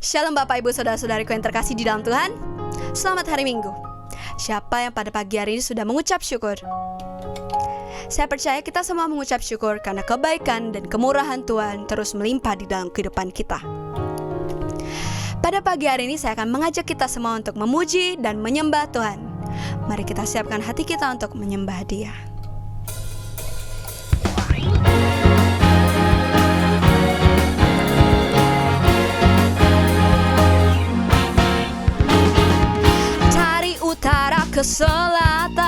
Shalom Bapak Ibu Saudara-saudariku yang terkasih di dalam Tuhan. Selamat hari Minggu. Siapa yang pada pagi hari ini sudah mengucap syukur? Saya percaya kita semua mengucap syukur karena kebaikan dan kemurahan Tuhan terus melimpah di dalam kehidupan kita. Pada pagi hari ini saya akan mengajak kita semua untuk memuji dan menyembah Tuhan. Mari kita siapkan hati kita untuk menyembah Dia. Utara ke selatan,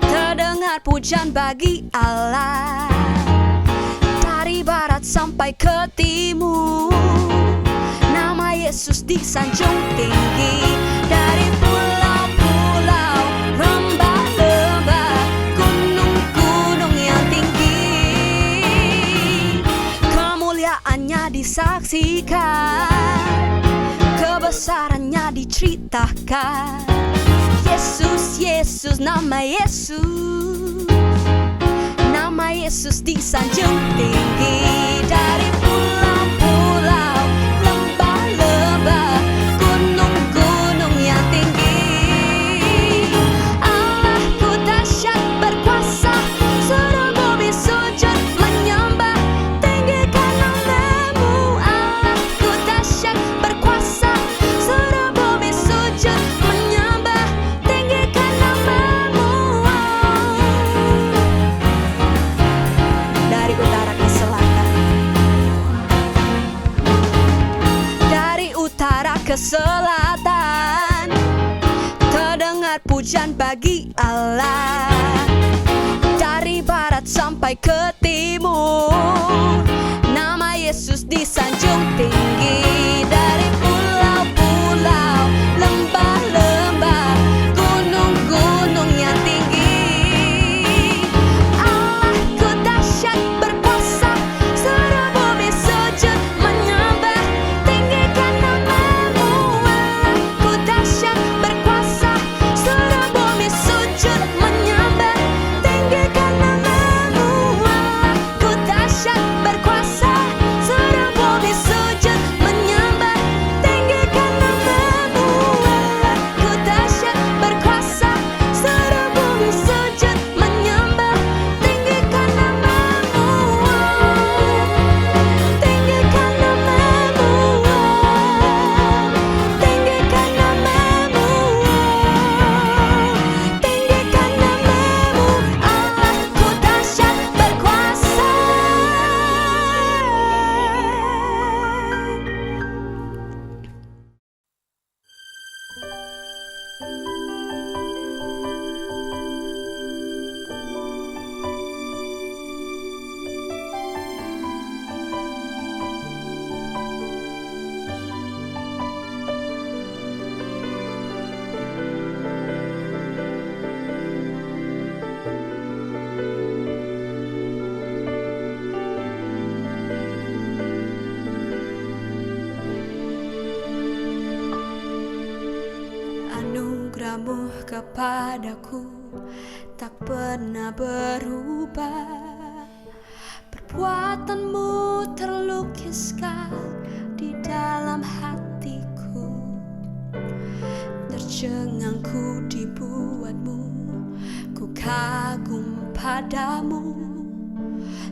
terdengar pujian bagi Allah. Dari barat sampai ke timur, nama Yesus disanjung tinggi. Dari pulau-pulau, lembah-lembah, gunung-gunung yang tinggi, kemuliaannya disaksikan, kebesarannya diceritakan. Yesus, Yesus, nama Yesus, nama Yesus disanjung tinggi. Dari pulau-pulau, lembah-lembah, gunung-gunung yang tinggi, Allahku dahsyat berkuasa, seluruh bumi sujud menyembah, tinggikan nama-Mu. Allahku dahsyat berkuasa, seluruh bumi sujud menyembah, tinggikan nama-Mu. Dari utara ke selatan, dari utara ke selatan, terdengar pujian bagi Allah. Dari barat sampai ke timur, nama Yesus disanjung tinggi. Dari pulau-pulau, lembah-lembah, gunung-gunung yang tinggi, Allahku dahsyat berkuasa, seluruh bumi sujud menyembah, tinggikan nama-Mu. Allahku dahsyat berkuasa, seluruh bumi sujud menyembah, tinggikan nama-Mu. Allahku dahsyat berkuasa, seluruh bumi sujud menyembah, tinggikan nama-Mu. Allahku dahsyat berkuasa, seluruh bumi sujud menyembah, tinggikan nama-Mu. Tinggikan nama-Mu. Tinggikan nama-Mu. Tinggikan nama-Mu. Allahku dahsyat berkuasa. Anugerah-Mu kepadaku tak pernah berubah. Perbuatan-Mu terlukiskan di dalam hatiku. Tercengangku dibuat-Mu, ku kagum padamu.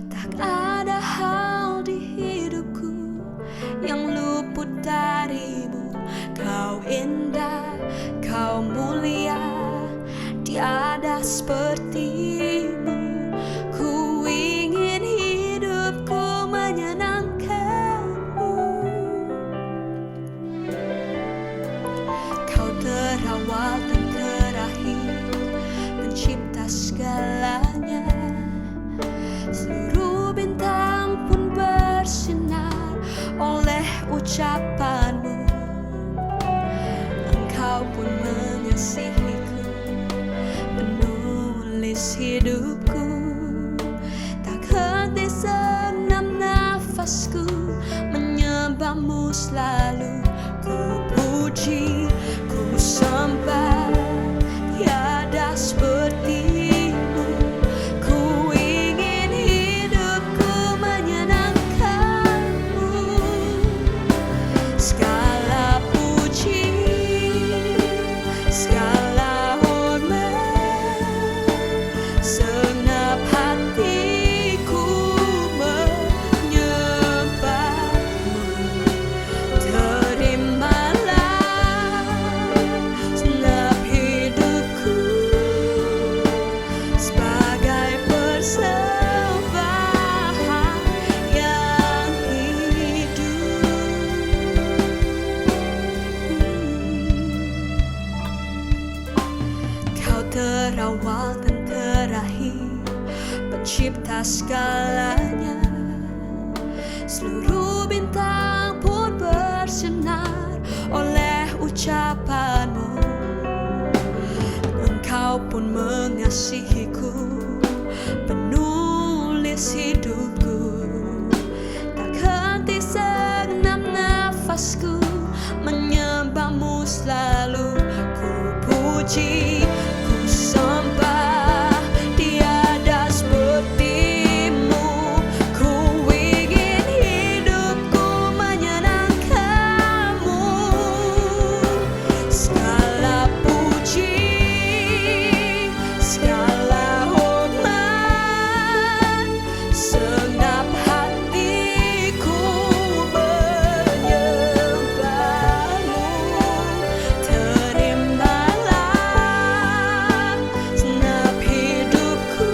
Tak ada hal di hidupku yang luput dari-Mu. Kau indah, Kau mulia, tiada seperti-Mu. Ku ingin hidupku menyenangkan-Mu. Kau terawal dan terakhir, pencipta segalanya. Seluruh bintang pun bersinar oleh ucapan-Mu. Engkau pun mengasihiku, penulis hidupku. Tak henti senam nafasku, menyembah-Mu selalu. Ku puji, ku sembah, tiada seperti-Mu. Ku ingin hidupku menyenangkan-Mu. pencipta segalanya. Seluruh bintang pun bersinar oleh ucapanmu. Engkau pun mengasihiku, penulis hidupku. Tak henti segenap nafasku menyembahmu selalu. Ku puji, ku sembah, tiada sepertimu. Ku ingin hidupku menyenangkanmu. Segala puji, segala hormat, segenap hatiku menyembahmu. Terimalah segenap hidupku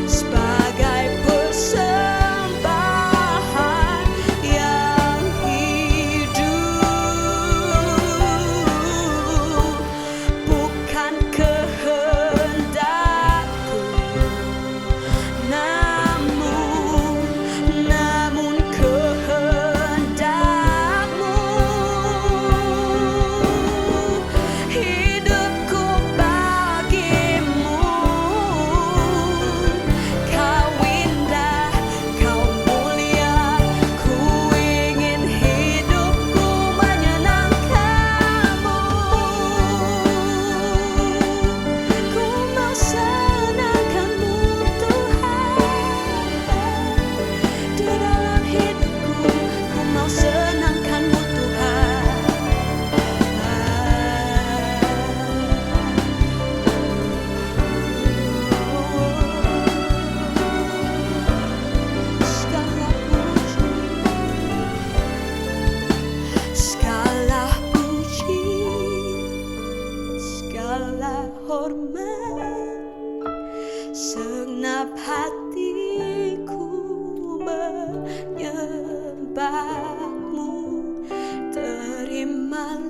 sebagai persembahan yang hidup. Bukan kehendakku, namun kehendakmu. Hidupku bagimu. Kau indah, kau mulia. Ku ingin hidupku menyenangkanmu. Ku mau senangkanmu Tuhan. Di dalam hidupku ku mau senangkanmu Tuhan. Segala puji, segala hormat, segenap hatiku menyembahmu. Terimalah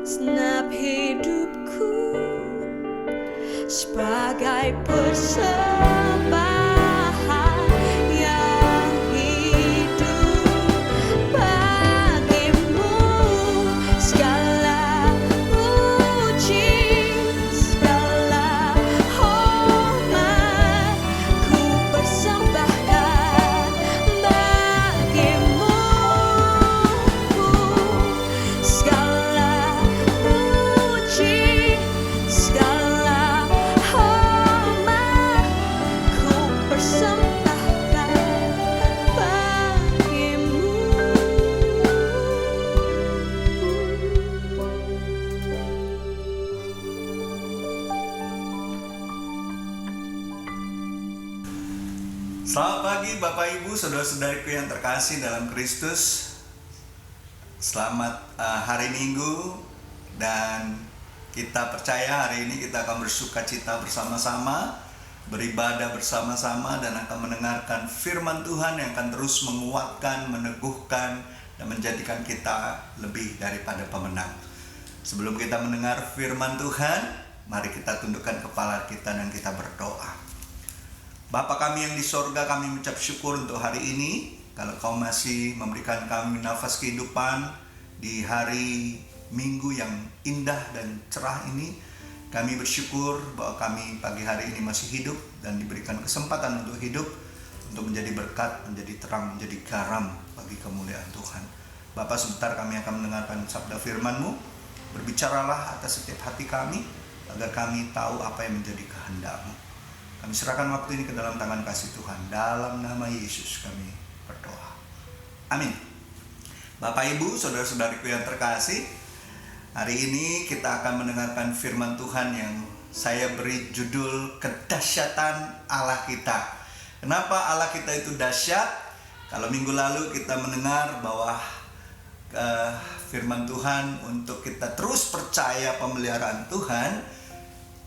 segenap hidupku sebagai persembahan yang hidup bagimu. Segala puji, segala hormat, ku persembahkan bagimu. Segala puji, segala hormat, ku persembahkan bagimu. Selamat pagi Bapak Ibu, saudara-saudariku yang terkasih dalam Kristus. Selamat hari Minggu, dan kita percaya hari ini kita akan bersuka cita bersama-sama, beribadah bersama-sama, dan akan mendengarkan firman Tuhan yang akan terus menguatkan, meneguhkan, dan menjadikan kita lebih daripada pemenang. Sebelum kita mendengar firman Tuhan, mari kita tundukkan kepala kita dan kita berdoa. Bapa kami yang di sorga, kami mengucap syukur untuk hari ini. Kalau Kau masih memberikan kami nafas kehidupan di hari Minggu yang indah dan cerah ini, kami bersyukur bahwa kami pagi hari ini masih hidup dan diberikan kesempatan untuk hidup, untuk menjadi berkat, menjadi terang, menjadi garam bagi kemuliaan Tuhan. Bapa, sebentar kami akan mendengarkan sabda firman-Mu. Berbicaralah atas setiap hati kami, agar kami tahu apa yang menjadi kehendak-Mu. Kami serahkan waktu ini ke dalam tangan kasih Tuhan. Dalam nama Yesus kami berdoa. Amin. Bapak Ibu, saudara-saudariku yang terkasih, hari ini kita akan mendengarkan firman Tuhan yang saya beri judul Kedahsyatan Allah Kita. Kenapa Allah kita itu dahsyat? Kalau minggu lalu kita mendengar bahwa firman Tuhan untuk kita terus percaya pemeliharaan Tuhan.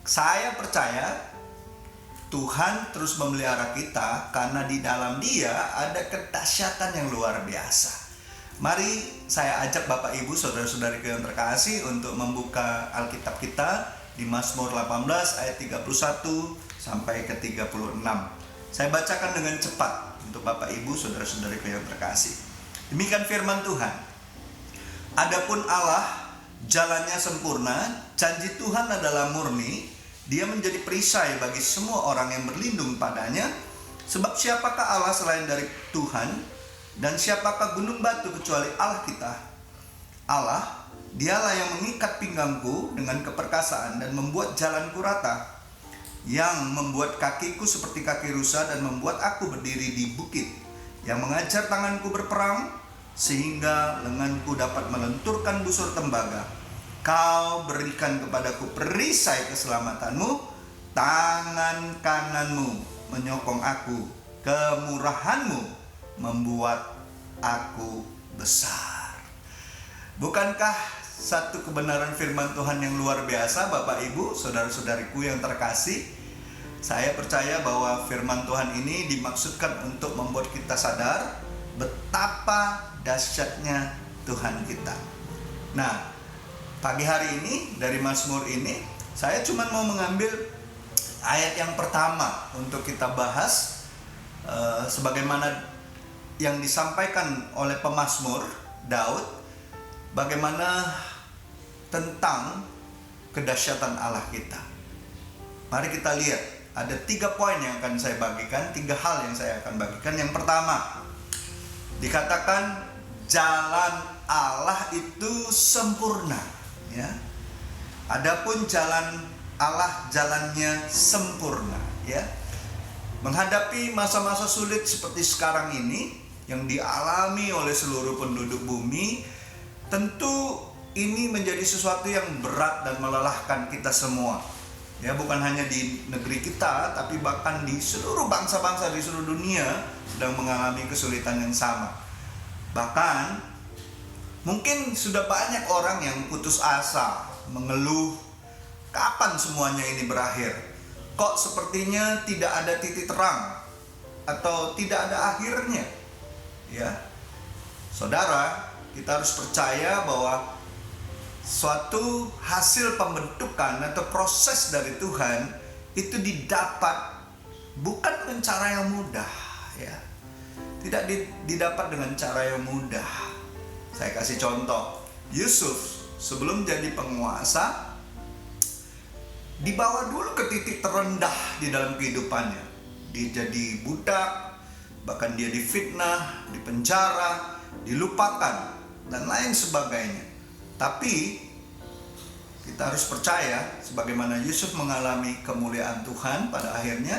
Saya percaya Tuhan terus memelihara kita karena di dalam Dia ada kedahsyatan yang luar biasa. Mari saya ajak Bapak Ibu, saudara-saudariku yang terkasih untuk membuka Alkitab kita di Mazmur 18 ayat 31 sampai ke 36. Saya bacakan dengan cepat untuk Bapak Ibu, saudara-saudariku yang terkasih. Demikian firman Tuhan. Adapun Allah, jalannya sempurna, janji Tuhan adalah murni, Dia menjadi perisai bagi semua orang yang berlindung padanya. Sebab siapakah Allah selain dari Tuhan, dan siapakah gunung batu kecuali Allah kita? Allah, Dialah yang mengikat pinggangku dengan keperkasaan dan membuat jalanku rata, yang membuat kakiku seperti kaki rusa dan membuat aku berdiri di bukit, yang mengajar tanganku berperang sehingga lenganku dapat melenturkan busur tembaga. Kau berikan kepadaku perisai keselamatanmu, tangan kananmu menyokong aku, kemurahanmu membuat aku besar. Bukankah satu kebenaran firman Tuhan yang luar biasa, Bapak Ibu, saudara-saudariku yang terkasih? Saya percaya bahwa firman Tuhan ini dimaksudkan untuk membuat kita sadar betapa dahsyatnya Tuhan kita. Nah, pagi hari ini dari Mazmur ini, saya cuma mau mengambil ayat yang pertama untuk kita bahas, sebagaimana yang disampaikan oleh pemazmur Daud, bagaimana tentang kedahsyatan Allah kita. Mari kita lihat, ada 3 poin yang akan saya bagikan, 3 hal yang saya akan bagikan. Yang pertama, dikatakan jalan Allah itu sempurna, ya. Adapun jalan Allah, jalannya sempurna, ya. Menghadapi masa-masa sulit seperti sekarang ini yang dialami oleh seluruh penduduk bumi, tentu ini menjadi sesuatu yang berat dan melelahkan kita semua. Ya, bukan hanya di negeri kita, tapi bahkan di seluruh bangsa-bangsa di seluruh dunia sedang mengalami kesulitan yang sama. Bahkan mungkin sudah banyak orang yang putus asa, mengeluh, kapan semuanya ini berakhir? Kok sepertinya tidak ada titik terang atau tidak ada akhirnya? Ya. Saudara, kita harus percaya bahwa suatu hasil pembentukan atau proses dari Tuhan itu didapat bukan dengan cara yang mudah, ya. Tidak didapat dengan cara yang mudah. Saya kasih contoh. Yusuf sebelum jadi penguasa dibawa dulu ke titik terendah di dalam kehidupannya. Dia jadi budak, bahkan dia difitnah, dipenjara, dilupakan, dan lain sebagainya. Tapi kita harus percaya, sebagaimana Yusuf mengalami kemuliaan Tuhan pada akhirnya,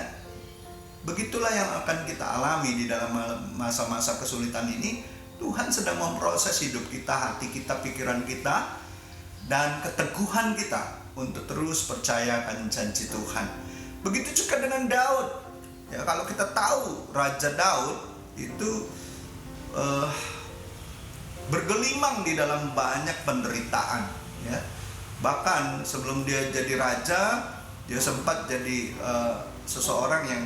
begitulah yang akan kita alami di dalam masa-masa kesulitan ini. Tuhan sedang memproses hidup kita, hati kita, pikiran kita, dan keteguhan kita untuk terus percaya akan janji Tuhan. Begitu juga dengan Daud. Ya, kalau kita tahu Raja Daud itu bergelimang di dalam banyak penderitaan, ya. Bahkan sebelum dia jadi raja, dia sempat jadi seseorang yang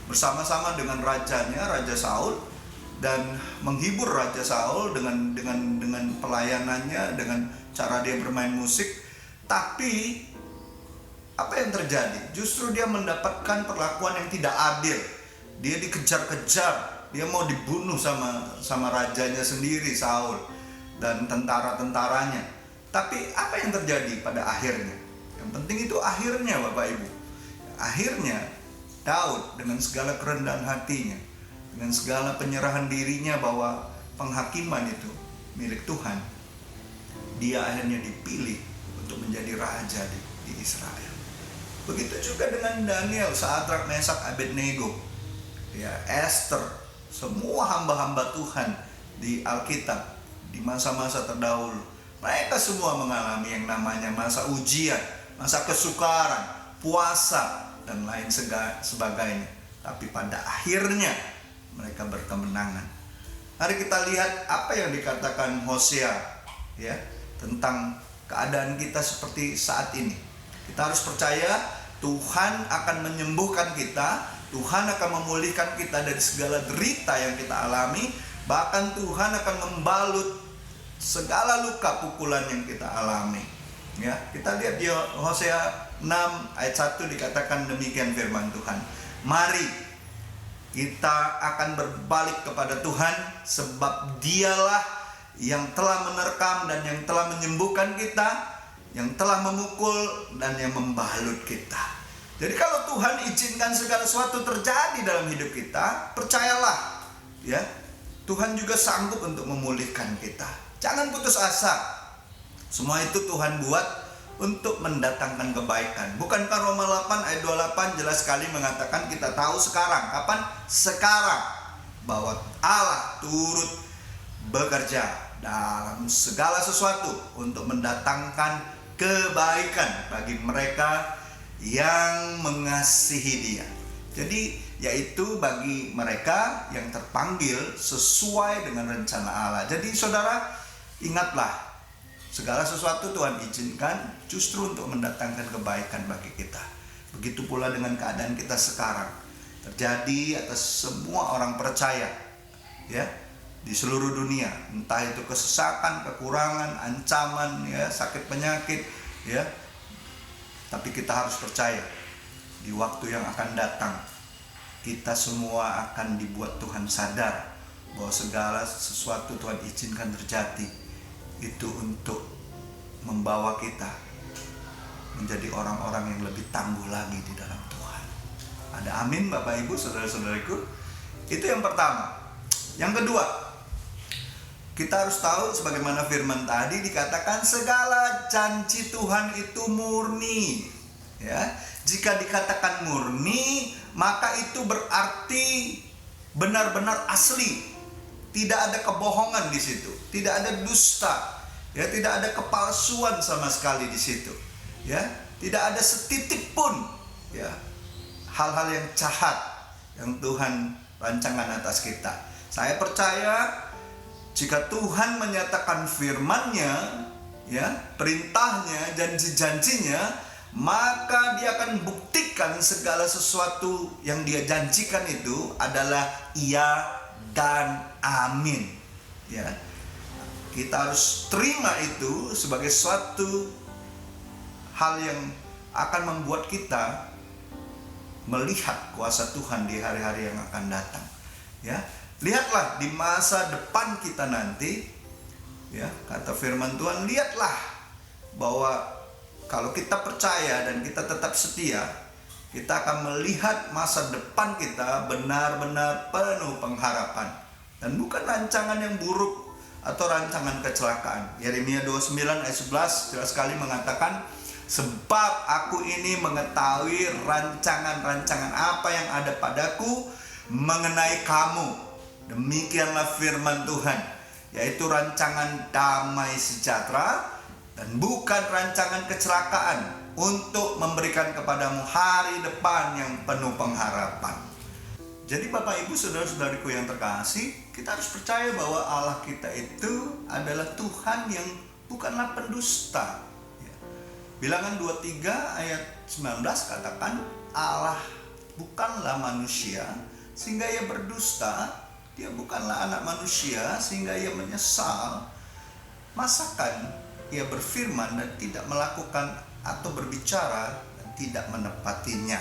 bersama-sama dengan rajanya, Raja Saul, dan menghibur Raja Saul dengan pelayanannya, dengan cara dia bermain musik. Tapi apa yang terjadi? Justru dia mendapatkan perlakuan yang tidak adil. Dia dikejar-kejar. Dia mau dibunuh sama rajanya sendiri, Saul, dan tentara-tentaranya. Tapi apa yang terjadi pada akhirnya? Yang penting itu akhirnya, Bapak Ibu. Akhirnya Daud dengan segala kerendahan hatinya, dengan segala penyerahan dirinya bahwa penghakiman itu milik Tuhan, dia akhirnya dipilih untuk menjadi raja di Israel. Begitu juga dengan Daniel, Sadrak, Mesak, Abednego, ya, Esther, semua hamba-hamba Tuhan di Alkitab di masa-masa terdahulu, mereka semua mengalami yang namanya masa ujian, masa kesukaran, puasa, dan lain sebagainya. Tapi pada akhirnya mereka berkemenangan. Mari kita lihat apa yang dikatakan Hosea, ya, tentang keadaan kita seperti saat ini. Kita harus percaya Tuhan akan menyembuhkan kita. Tuhan akan memulihkan kita dari segala derita yang kita alami. Bahkan Tuhan akan membalut segala luka pukulan yang kita alami. Ya, kita lihat di Hosea 6 ayat 1 dikatakan demikian firman Tuhan. Mari kita akan berbalik kepada Tuhan, sebab Dialah yang telah menerkam dan yang telah menyembuhkan kita, yang telah memukul dan yang membalut kita. Jadi kalau Tuhan izinkan segala sesuatu terjadi dalam hidup kita, percayalah, ya, Tuhan juga sanggup untuk memulihkan kita. Jangan putus asa. Semua itu Tuhan buat untuk mendatangkan kebaikan. Bukankah Roma 8 ayat 28 jelas sekali mengatakan kita tahu sekarang. Kapan? Sekarang. Bahwa Allah turut bekerja dalam segala sesuatu untuk mendatangkan kebaikan bagi mereka yang mengasihi Dia. Jadi yaitu bagi mereka yang terpanggil sesuai dengan rencana Allah. Jadi saudara, ingatlah, segala sesuatu Tuhan izinkan justru untuk mendatangkan kebaikan bagi kita. Begitu pula dengan keadaan kita sekarang. Terjadi atas semua orang percaya, ya, di seluruh dunia. Entah itu kesesakan, kekurangan, ancaman, ya, sakit penyakit, ya. Tapi kita harus percaya, di waktu yang akan datang, kita semua akan dibuat Tuhan sadar bahwa segala sesuatu Tuhan izinkan terjadi itu untuk membawa kita menjadi orang-orang yang lebih tangguh lagi di dalam Tuhan. Ada amin Bapak Ibu, saudara-saudariku? Itu yang pertama. Yang kedua, kita harus tahu sebagaimana firman tadi dikatakan segala janji Tuhan itu murni. Ya, jika dikatakan murni, maka itu berarti benar-benar asli. Tidak ada kebohongan di situ, tidak ada dusta, ya, tidak ada kepalsuan sama sekali di situ, ya, tidak ada setitik pun, ya, hal-hal yang jahat yang Tuhan rancangan atas kita. Saya percaya jika Tuhan menyatakan firman-Nya, ya, perintahnya, janji-janjinya, maka Dia akan buktikan segala sesuatu yang Dia janjikan itu adalah iya dan amin. Ya, kita harus terima itu sebagai suatu hal yang akan membuat kita melihat kuasa Tuhan di hari-hari yang akan datang. Ya, lihatlah di masa depan kita nanti, ya, kata firman Tuhan, lihatlah bahwa kalau kita percaya dan kita tetap setia, kita akan melihat masa depan kita benar-benar penuh pengharapan dan bukan rancangan yang buruk atau rancangan kecelakaan. Yeremia 29 ayat 11 jelas sekali mengatakan, sebab aku ini mengetahui rancangan-rancangan apa yang ada padaku mengenai kamu. Demikianlah firman Tuhan, yaitu rancangan damai sejahtera dan bukan rancangan kecelakaan, untuk memberikan kepadamu hari depan yang penuh pengharapan. Jadi Bapak Ibu, saudara-saudariku yang terkasih, kita harus percaya bahwa Allah kita itu adalah Tuhan yang bukanlah pendusta. Bilangan 23 ayat 19 katakan, Allah bukanlah manusia sehingga Ia berdusta, Dia bukanlah anak manusia sehingga Ia menyesal. Masakan Ia berfirman dan tidak melakukan atau berbicara dan tidak menepatinya.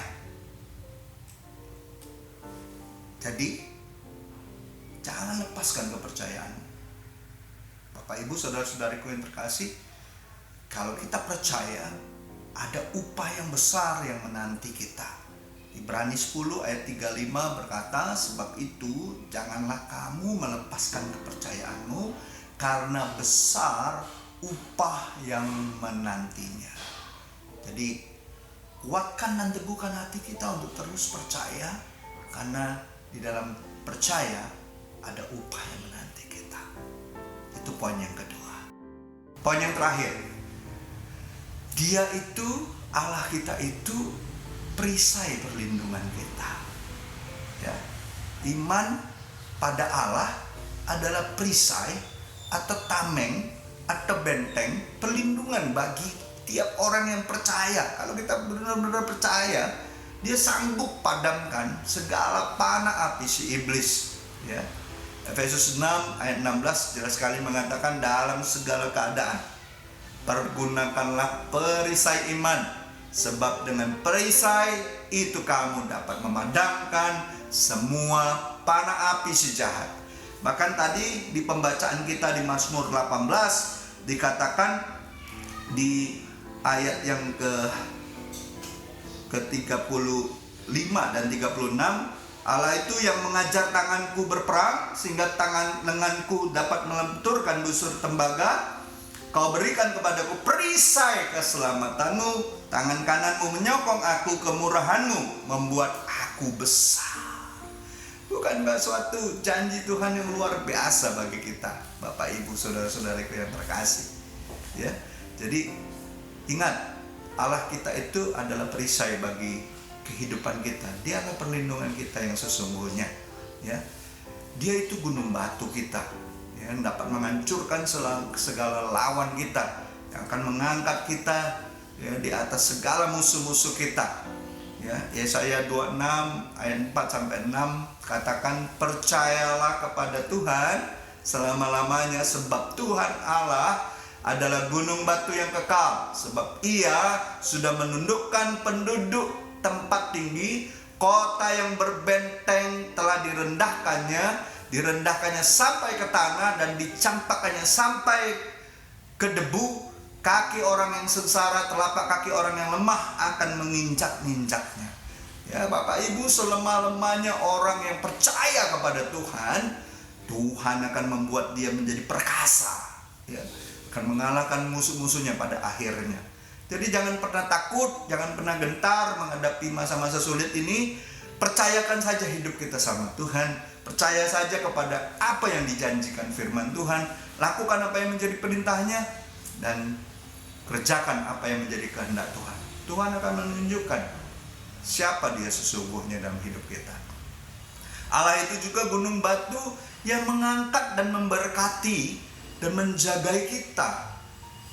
Jadi jangan lepaskan kepercayaan. Bapak Ibu, saudara-saudariku yang terkasih, kalau kita percaya ada upah yang besar yang menanti kita. Ibrani 10 ayat 35 berkata, sebab itu janganlah kamu melepaskan kepercayaanmu, karena besar upah yang menantinya. Jadi kuatkan dan teguhkan hati kita untuk terus percaya, karena di dalam percaya ada upah yang menanti kita. Itu poin yang kedua. Poin yang terakhir, Dia itu, Allah kita itu perisai perlindungan kita. Ya, iman pada Allah adalah perisai atau tameng atau benteng perlindungan bagi tiap orang yang percaya. Kalau kita benar-benar percaya, Dia sanggup padamkan segala panah api si iblis. Ya, Efesus 6 ayat 16 jelas sekali mengatakan dalam segala keadaan pergunakanlah perisai iman, sebab dengan perisai itu kamu dapat memadamkan semua panah api si jahat. Bahkan tadi di pembacaan kita di Mazmur 18 dikatakan di ayat yang ke-35 dan 36, Allah itu yang mengajar tanganku berperang sehingga lenganku dapat melenturkan busur tembaga. Kau berikan kepadaku perisai keselamatanmu, tangan kananmu menyokong aku, kemurahanmu membuat aku besar. Bukankah suatu janji Tuhan yang luar biasa bagi kita, Bapak Ibu, saudara-saudaraku yang terkasih? Ya, jadi ingat, Allah kita itu adalah perisai bagi kehidupan kita. Dia adalah perlindungan kita yang sesungguhnya. Ya, Dia itu gunung batu kita, yang dapat menghancurkan segala lawan kita, yang akan mengangkat kita di atas segala musuh-musuh kita. Ya, Yesaya 26 ayat 4-6 katakan, percayalah kepada Tuhan selama-lamanya, sebab Tuhan Allah adalah gunung batu yang kekal, sebab Ia sudah menundukkan penduduk tempat tinggi, kota yang berbenteng telah direndahkannya sampai ke tanah dan dicampakkannya sampai ke debu. Kaki orang yang sengsara, telapak kaki orang yang lemah akan menginjak-injaknya. Ya, Bapak Ibu, selemah-lemahnya orang yang percaya kepada Tuhan, Tuhan akan membuat dia menjadi perkasa. Ya, akan mengalahkan musuh-musuhnya pada akhirnya. Jadi jangan pernah takut, jangan pernah gentar menghadapi masa-masa sulit ini. Percayakan saja hidup kita sama Tuhan. Percaya saja kepada apa yang dijanjikan firman Tuhan. Lakukan apa yang menjadi perintahnya, dan kerjakan apa yang menjadi kehendak Tuhan. Tuhan akan menunjukkan siapa Dia sesungguhnya dalam hidup kita. Allah itu juga gunung batu yang mengangkat dan memberkati dan menjagai kita,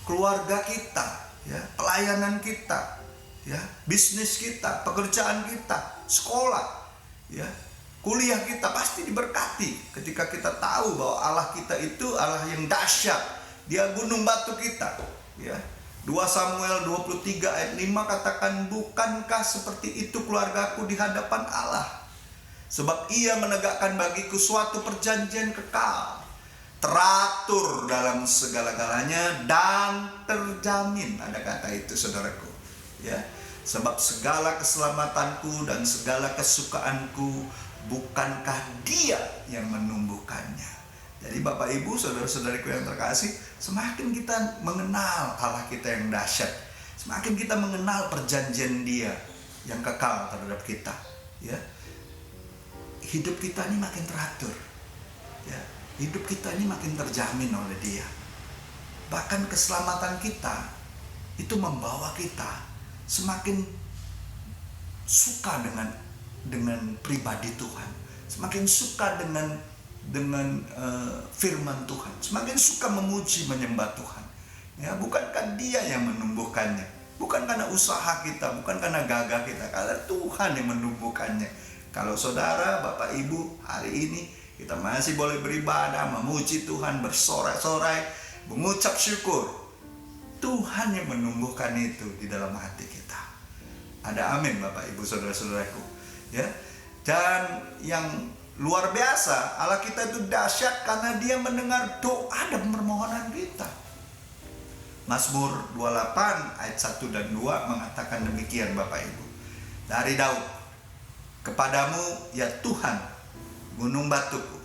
keluarga kita, ya, pelayanan kita, ya, bisnis kita, pekerjaan kita, sekolah, ya, kuliah kita pasti diberkati ketika kita tahu bahwa Allah kita itu Allah yang dahsyat. Dia gunung batu kita, ya. 2 Samuel 23 ayat 5 katakan, bukankah seperti itu keluargaku di hadapan Allah? Sebab Ia menegakkan bagiku suatu perjanjian kekal, teratur dalam segala-galanya dan terjamin. Ada kata itu, saudaraku, ya. Sebab segala keselamatanku dan segala kesukaanku, bukankah Dia yang menumbuhkannya? Jadi Bapak Ibu, saudara-saudariku yang terkasih, semakin kita mengenal Allah kita yang dahsyat, semakin kita mengenal perjanjian Dia yang kekal terhadap kita, ya, hidup kita ini makin teratur, ya, hidup kita ini makin terjamin oleh Dia. Bahkan keselamatan kita itu membawa kita semakin suka dengan pribadi Tuhan, semakin suka dengan firman Tuhan, semakin suka memuji menyembah Tuhan. Ya, bukankah Dia yang menumbuhkannya? Bukan karena usaha kita, bukan karena gagah kita, karena Tuhan yang menumbuhkannya. Kalau saudara, Bapak Ibu, hari ini kita masih boleh beribadah, memuji Tuhan, bersorak-sorai, mengucap syukur, Tuhan yang menumbuhkan itu di dalam hati kita. Ada amin, Bapak Ibu, saudara-saudaraku, ya. Dan yang luar biasa, Allah kita itu dahsyat karena Dia mendengar doa dan permohonan kita. Mazmur 28 ayat 1 dan 2 mengatakan demikian, Bapak Ibu. Dari Daud, kepadamu ya Tuhan, gunung batuku,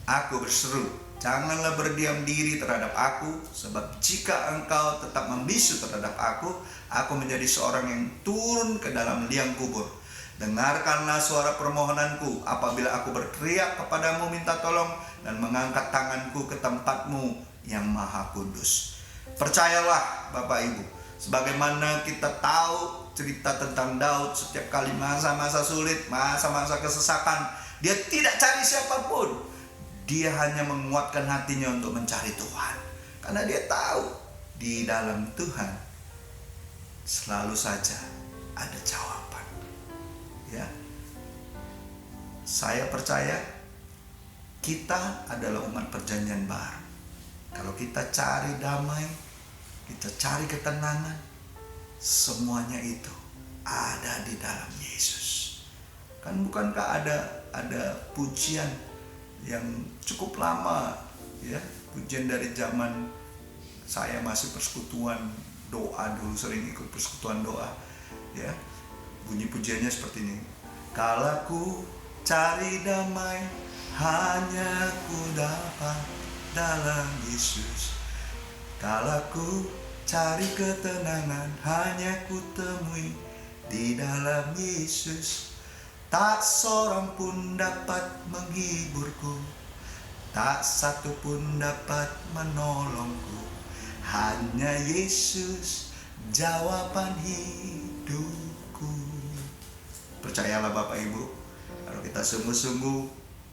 aku berseru, janganlah berdiam diri terhadap aku, sebab jika engkau tetap membisu terhadap aku menjadi seorang yang turun ke dalam liang kubur. Dengarkanlah suara permohonanku apabila aku berteriak kepadamu minta tolong dan mengangkat tanganku ke tempatmu yang maha kudus. Percayalah Bapak Ibu, sebagaimana kita tahu cerita tentang Daud, setiap kali masa-masa sulit, masa-masa kesesakan, dia tidak cari siapapun. Dia hanya menguatkan hatinya untuk mencari Tuhan. Karena dia tahu di dalam Tuhan selalu saja ada jawaban. Ya, saya percaya kita adalah umat perjanjian baru. Kalau kita cari damai, kita cari ketenangan, semuanya itu ada di dalam Yesus. Kan bukankah ada pujian yang cukup lama, ya, pujian dari zaman saya masih persekutuan doa dulu, sering ikut persekutuan doa, ya. Bunyi pujiannya seperti ini. Kala ku cari damai, hanya ku dapat dalam Yesus. Kala ku cari ketenangan, hanya ku temui di dalam Yesus. Tak seorang pun dapat menghiburku, tak satu pun dapat menolongku. Hanya Yesus jawaban hidupku. Percayalah Bapak Ibu, kalau kita sungguh-sungguh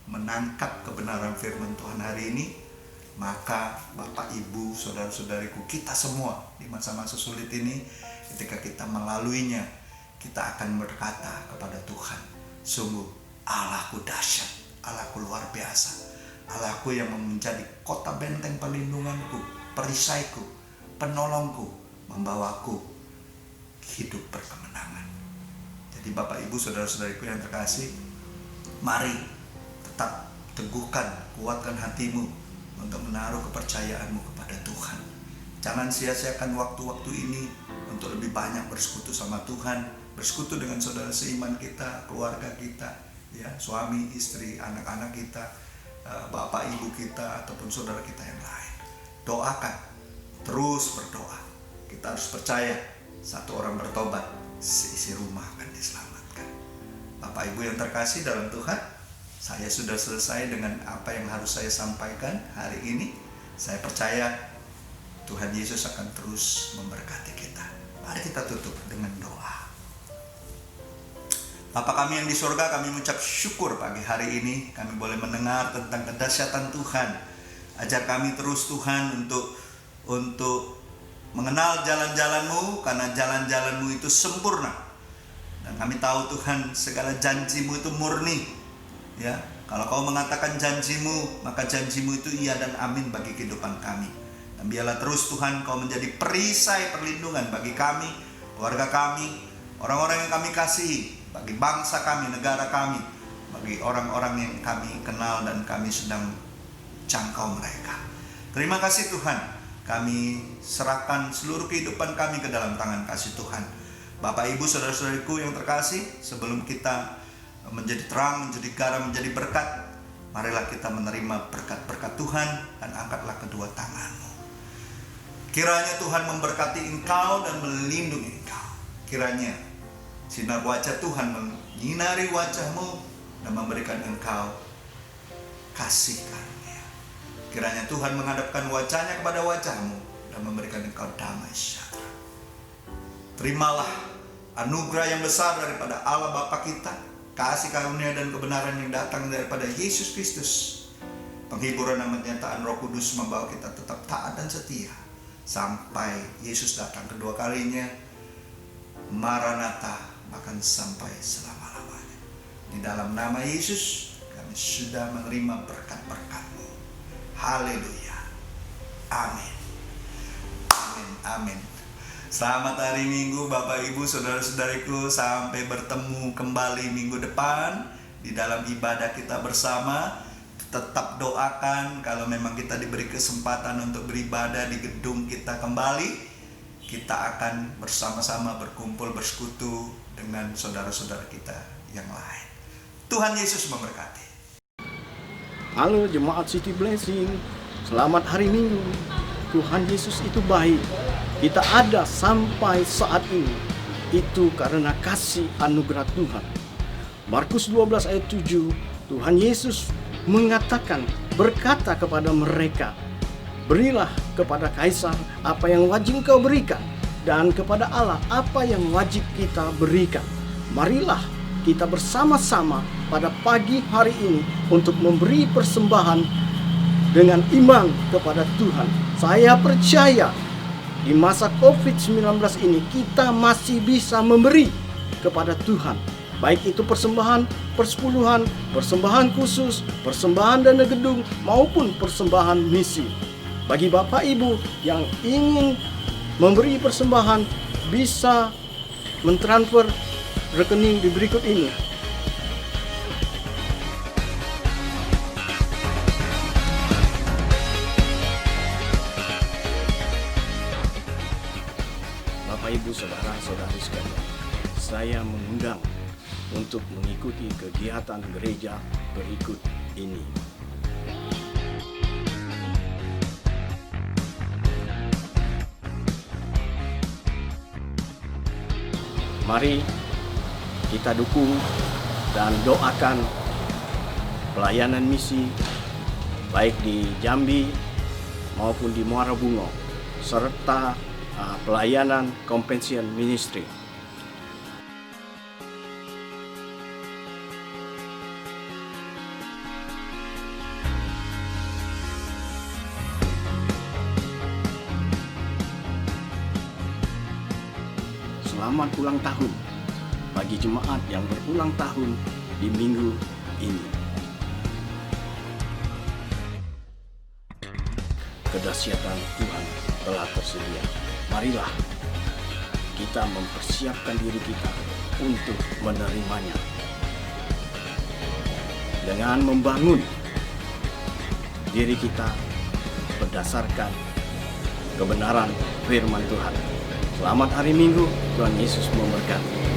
menangkap kebenaran firman Tuhan hari ini, maka Bapak Ibu, saudara-saudariku, kita semua di masa-masa sulit ini, ketika kita melaluinya, kita akan berkata kepada Tuhan, sungguh Allahku dahsyat, Allahku luar biasa, Allahku yang menjadi kota benteng perlindunganku, perisaiku, penolongku, membawaku hidup berkemenangan. Jadi Bapak Ibu, saudara-saudariku yang terkasih, mari tetap teguhkan, kuatkan hatimu untuk menaruh kepercayaanmu kepada Tuhan. Jangan sia-siakan waktu-waktu ini untuk lebih banyak bersekutu sama Tuhan, bersekutu dengan saudara seiman kita, keluarga kita, ya, suami, istri, anak-anak kita, bapak ibu kita, ataupun saudara kita yang lain. Doakan, terus berdoa. Kita harus percaya, satu orang bertobat, seisi rumah akan diselamatkan. Bapak Ibu yang terkasih dalam Tuhan, saya sudah selesai dengan apa yang harus saya sampaikan hari ini. Saya percaya Tuhan Yesus akan terus memberkati kita. Mari kita tutup dengan doa. Bapa kami yang di surga, kami mengucap syukur pagi hari ini kami boleh mendengar tentang kedahsyatan Tuhan. Ajar kami terus Tuhan untuk mengenal jalan-jalan-Mu, karena jalan-jalan-Mu itu sempurna. Dan kami tahu Tuhan, segala janji-Mu itu murni. Ya, kalau Kau mengatakan janji-Mu, maka janji-Mu itu iya dan amin bagi kehidupan kami. Dan biarlah terus Tuhan Kau menjadi perisai perlindungan bagi kami, keluarga kami, orang-orang yang kami kasihi, bagi bangsa kami, negara kami, bagi orang-orang yang kami kenal dan kami sedang jangkau mereka. Terima kasih Tuhan. Kami serahkan seluruh kehidupan kami ke dalam tangan kasih Tuhan. Bapak Ibu, saudara-saudariku yang terkasih, sebelum kita menjadi terang, menjadi garam, menjadi berkat, marilah kita menerima berkat-berkat Tuhan dan angkatlah kedua tanganmu. Kiranya Tuhan memberkati engkau dan melindungi engkau. Kiranya sinar wajah Tuhan menyinari wajahmu dan memberikan engkau kasih karunia. Kiranya Tuhan menghadapkan wajahnya kepada wajahmu dan memberikan engkau damai sejahtera. Terimalah anugerah yang besar daripada Allah Bapa kita, kasih karunia dan kebenaran yang datang daripada Yesus Kristus, penghiburan dan penyertaan Roh Kudus membawa kita tetap taat dan setia sampai Yesus datang kedua kalinya. Maranatha, bahkan sampai selama-lamanya. Di dalam nama Yesus kami sudah menerima berkat-berkat-Mu. Haleluya. Amin. Amin. Amin. Selamat hari Minggu Bapak Ibu, saudara-saudariku. Sampai bertemu kembali minggu depan di dalam ibadah kita bersama. Tetap doakan kalau memang kita diberi kesempatan untuk beribadah di gedung kita kembali. Kita akan bersama-sama berkumpul bersekutu dengan saudara-saudara kita yang lain. Tuhan Yesus memberkati. Halo jemaat City Blessing, selamat hari Minggu. Tuhan Yesus itu baik. Kita ada sampai saat ini, itu karena kasih anugerah Tuhan. Markus 12 ayat 7, Tuhan Yesus berkata kepada mereka, berilah kepada Kaisar apa yang wajib kau berikan, dan kepada Allah apa yang wajib kita berikan. Marilah kita bersama-sama pada pagi hari ini untuk memberi persembahan dengan iman kepada Tuhan. Saya percaya di masa COVID-19 ini kita masih bisa memberi kepada Tuhan. Baik itu persembahan persepuluhan, persembahan khusus, persembahan dana gedung, maupun persembahan misi. Bagi Bapak Ibu yang ingin memberi persembahan bisa mentransfer rekening di berikut ini. Bapak, Ibu, Saudara-saudari sekalian, saya mengundang untuk mengikuti kegiatan gereja berikut ini. Mari kita dukung dan doakan pelayanan misi baik di Jambi maupun di Muara Bungo, serta pelayanan Compassion Ministry. Selamat ulang tahun bagi jemaat yang berulang tahun di minggu ini. Kedahsyatan Tuhan telah tersedia. Marilah kita mempersiapkan diri kita untuk menerimanya dengan membangun diri kita berdasarkan kebenaran firman Tuhan. Selamat hari Minggu, Tuhan Yesus memberkati.